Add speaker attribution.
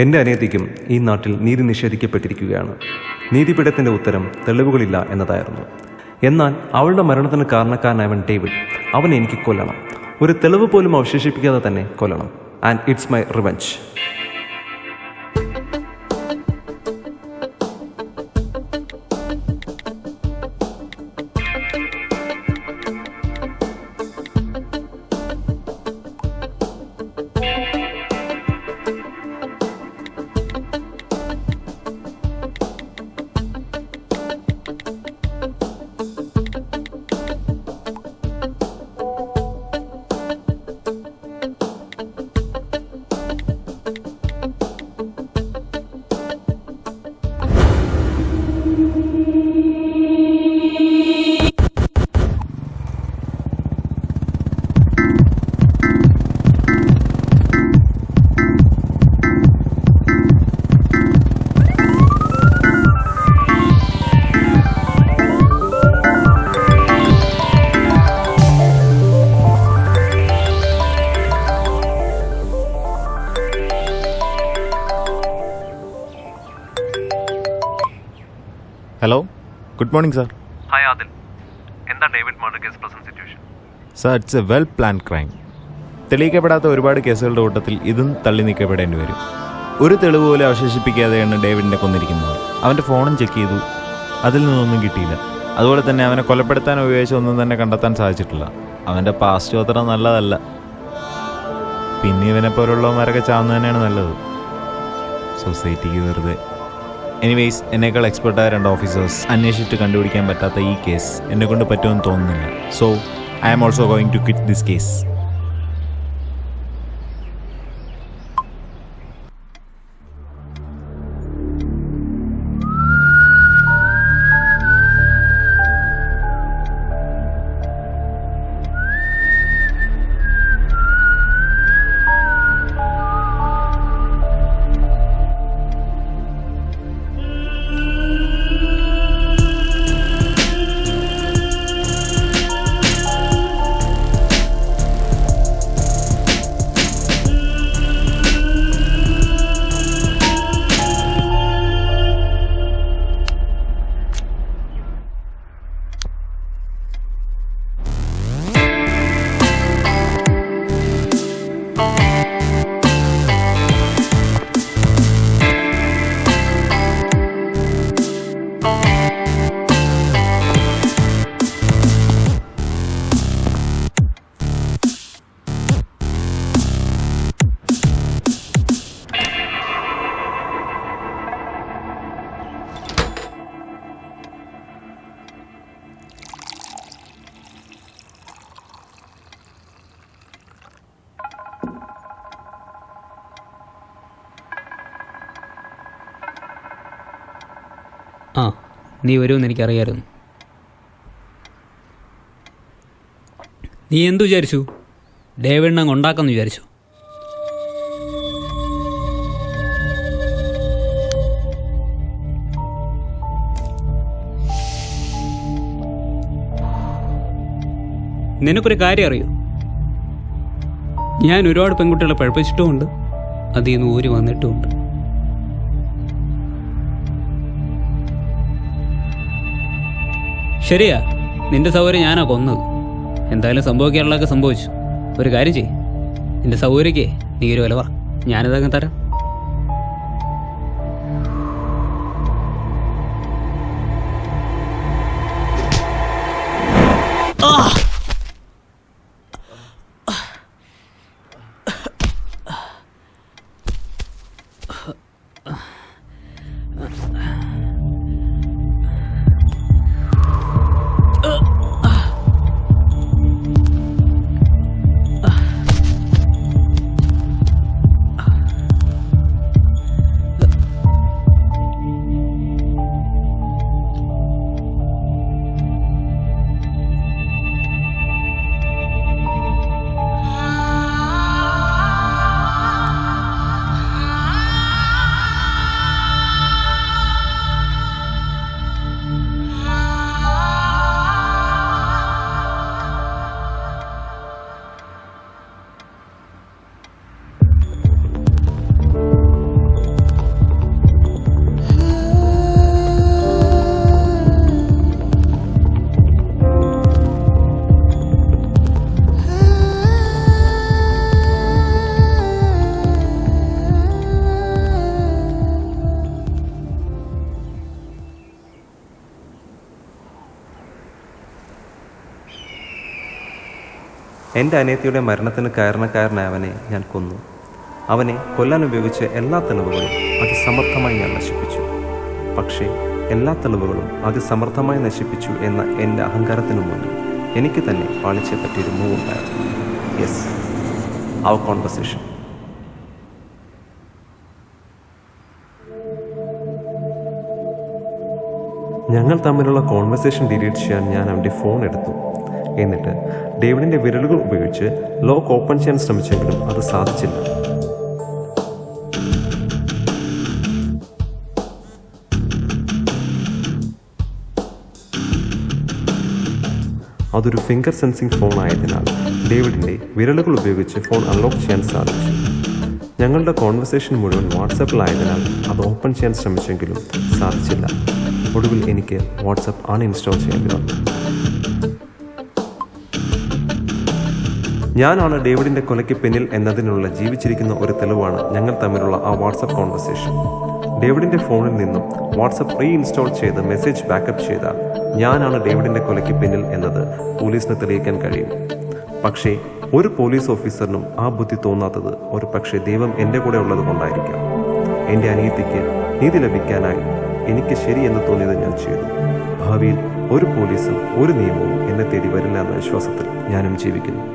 Speaker 1: എൻ്റെ അനിയത്തിക്കും ഈ നാട്ടിൽ നീതി നിഷേധിക്കപ്പെട്ടിരിക്കുകയാണ്. നീതിപീഠത്തിൻ്റെ ഉത്തരം തെളിവുകളില്ല എന്നതായിരുന്നു. എന്നാൽ അവളുടെ മരണത്തിന് കാരണക്കാരനായവൻ ഡേവിഡ്, അവനെ എനിക്ക് കൊല്ലണം. ഒരു തെളിവ് പോലും അവശേഷിപ്പിക്കാതെ തന്നെ കൊല്ലണം. And it's my revenge.
Speaker 2: Hello, good morning sir.
Speaker 1: Hi Adil, എന്താ David murder case present situation?
Speaker 2: Sir, it's a well plan crime. തെളിയിക്കപ്പെടാത്ത ഒരുപാട് കേസുകളുടെ കൂട്ടത്തിൽ ഇതും തള്ളി നീക്കപ്പെടേണ്ടി വരും. ഒരു തെളിവ് പോലും അവശേഷിപ്പിക്കാതെയാണ് ഡേവിഡിനെ കൊന്നിരിക്കുന്നത്. അവൻ്റെ ഫോണും ചെക്ക് ചെയ്തു, അതിൽ നിന്നൊന്നും കിട്ടിയില്ല. അതുപോലെ തന്നെ അവനെ കൊലപ്പെടുത്താൻ ഉപയോഗിച്ച ഒന്നും തന്നെ കണ്ടെത്താൻ സാധിച്ചിട്ടില്ല. അവൻ്റെ പാസ്റ്റും അത്ര നല്ലതല്ല. പിന്നെ ഇവനെ പോലുള്ളവന്മാരൊക്കെ ചാവുന്നത് തന്നെയാണ് നല്ലത്, സൊസൈറ്റിക്ക് വെറുതെ. എനിവേയ്സ്, എന്നേക്കാൾ എക്സ്പെർട്ടായ 2 ഓഫീസേഴ്സ് അന്വേഷിച്ചിട്ട് കണ്ടുപിടിക്കാൻ പറ്റാത്ത ഈ കേസ് എന്നെക്കൊണ്ട് പറ്റുമെന്ന് തോന്നുന്നില്ല. So I am also going to quit this case.
Speaker 3: ആ, നീ വരുമെന്ന് എനിക്കറിയാമായിരുന്നു. നീ എന്തു വിചാരിച്ചു? ഡേവിഡിനെ അങ്ങ് ഉണ്ടാക്കാമെന്ന് വിചാരിച്ചു? നിനക്കൊരു കാര്യം അറിയൂ, ഞാൻ ഒരുപാട് പെൺകുട്ടികളെ പഴപ്പിച്ചിട്ടുമുണ്ട്, അതിൽ നിന്ന് ഊരി വന്നിട്ടുമുണ്ട്. ശരിയാ, നിന്റെ സൗകര്യം ഞാനാ കൊന്നത്. എന്തായാലും സംഭവിക്കാനുള്ളതൊക്കെ സംഭവിച്ചു. ഒരു കാര്യം ചെയ്യ്, നിന്റെ സൗകര്യക്കേ നീ ഒരു വില പറ, ഞാനിതങ്ങ് തരാം.
Speaker 1: എൻ്റെ അനിയത്തിയുടെ മരണത്തിന് കാരണക്കാരനായവനെ ഞാൻ കൊന്നു. അവനെ കൊല്ലാൻ ഉപയോഗിച്ച എല്ലാ തെളിവുകളും അതിസമർത്ഥമായി ഞാൻ നശിപ്പിച്ചു. പക്ഷേ എല്ലാ തെളിവുകളും അതിസമർത്ഥമായി നശിപ്പിച്ചു എന്ന എൻ്റെ അഹങ്കാരത്തിനു മുന്നിൽ എനിക്ക് തന്നെ പാളിച്ചെ പറ്റിയൊരു മൂവ് ഉണ്ടായിരുന്നു. യെസ്, അവർ കോൺവെർസേഷൻ. ഞങ്ങൾ തമ്മിലുള്ള കോൺവെർസേഷൻ ഡിലീറ്റ് ചെയ്യാൻ ഞാൻ അവൻ്റെ ഫോൺ എടുത്തു. എന്നിട്ട് ഡേവിഡിൻ്റെ വിരലുകൾ ഉപയോഗിച്ച് ലോക്ക് ഓപ്പൺ ചെയ്യാൻ ശ്രമിച്ചെങ്കിലും അത് സാധിച്ചില്ല. അതൊരു ഫിംഗർ സെൻസിങ് ഫോൺ ആയതിനാൽ ഡേവിഡിൻ്റെ വിരലുകൾ ഉപയോഗിച്ച് ഫോൺ അൺലോക്ക് ചെയ്യാൻ സാധിച്ചു. ഞങ്ങളുടെ കോൺവെർസേഷൻ മുഴുവൻ വാട്സാപ്പിലായതിനാൽ അത് ഓപ്പൺ ചെയ്യാൻ ശ്രമിച്ചെങ്കിലും സാധിച്ചില്ല. ഒടുവിൽ എനിക്ക് വാട്സാപ്പ് അൺഇൻസ്റ്റാൾ ചെയ്യേണ്ടി വന്നു. ഞാനാണ് ഡേവിഡിൻ്റെ കൊലയ്ക്ക് പിന്നിൽ എന്നതിനുള്ള ജീവിച്ചിരിക്കുന്ന ഒരു തെളിവാണ് ഞങ്ങൾ തമ്മിലുള്ള ആ വാട്സാപ്പ് കോൺവെർസേഷൻ. ഡേവിഡിൻ്റെ ഫോണിൽ നിന്നും വാട്സാപ്പ് റീഇൻസ്റ്റാൾ ചെയ്ത് മെസ്സേജ് ബാക്കപ്പ് ചെയ്താൽ ഞാനാണ് ഡേവിഡിൻ്റെ കൊലയ്ക്ക് പിന്നിൽ എന്നത് പോലീസിന് തെളിയിക്കാൻ കഴിയും. പക്ഷേ ഒരു പോലീസ് ഓഫീസറിനും ആ ബുദ്ധി തോന്നാത്തത് ഒരു പക്ഷേ ദൈവം എൻ്റെ കൂടെ ഉള്ളത് കൊണ്ടായിരിക്കാം. എൻ്റെ അനിയത്തിക്ക് നീതി ലഭിക്കാനായി എനിക്ക് ശരിയെന്ന് തോന്നിയത് ഞാൻ ചെയ്തു. ഭാവിയിൽ ഒരു പോലീസും ഒരു നിയമവും എന്നെ തേടി വരില്ല എന്ന വിശ്വാസത്തിൽ ഞാനും ജീവിക്കുന്നു.